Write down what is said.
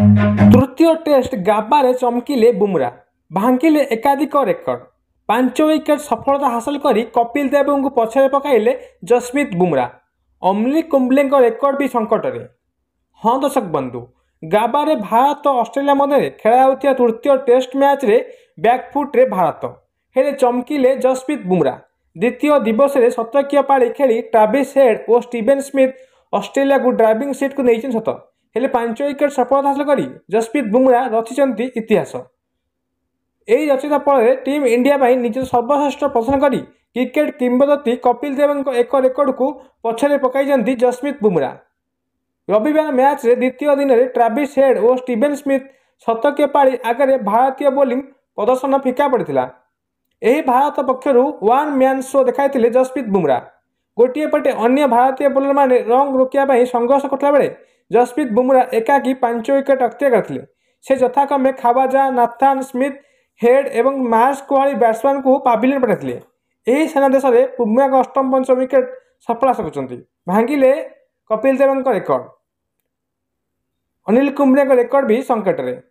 तृतीय टेस्ट गाबारे चमकिले बुमरा भांगिले एकाधिक record 5 wicket सफलता हासिल कर कपिल देव को पछरे पकाइले जसप्रीत बुमरा। अमली कुंबले रेकर्ड भी संकट में। हाँ दर्शक बंधु, गाबारे भारत और ऑस्ट्रेलिया मध्य खेला तृतीय टेस्ट मैच रे बैकफुट रे भारत हेले चमकिले जसप्रीत बुमरा। द्वितीय दिवस में शतकीय पारी खेली ट्राविस हेड और स्टीवेन स्मिथ ऑस्ट्रेलिया को ड्राइविंग सीट को नहीं सत हेले 5 विकेट सफलता हासिल कर जसप्रीत बुमरा रचिंट इतिहास। यही रचिता फल टीम इंडिया निज सर्वश्रेष्ठ प्रदर्शन कर क्रिकेट किंवदंती कपिल देव एक रेकर्ड को पछरे पकाई जसप्रीत बुमरा। रविवार मैच रे द्वितीय दिन में ट्राविस हेड और स्टीवेन स्मिथ शतकीय पारी आगे भारतीय बोलिंग प्रदर्शन फिका पड़ा। यही भारत पक्षर वन मैन शो देखाई जसप्रीत बुमरा। गोटे पटे अन्य भारतीय बोलर मैंने रन रोकने संघर्ष करता बेले जसप्रीत बुमरा एकाकी 5 विकेट रक्षा करते। से यथाक्रमे खावाजा, नाथान स्मिथ, हेड एवं मार्श कोहली बैट्समैन को पाविलियन पठाई। यही सेना देश में बुमरा को अष्टम 5 विकेट सफल हासिल कर भांगिले कपिल देव रेकर्ड। अनिल कुंबले रेकर्ड भी संकट में।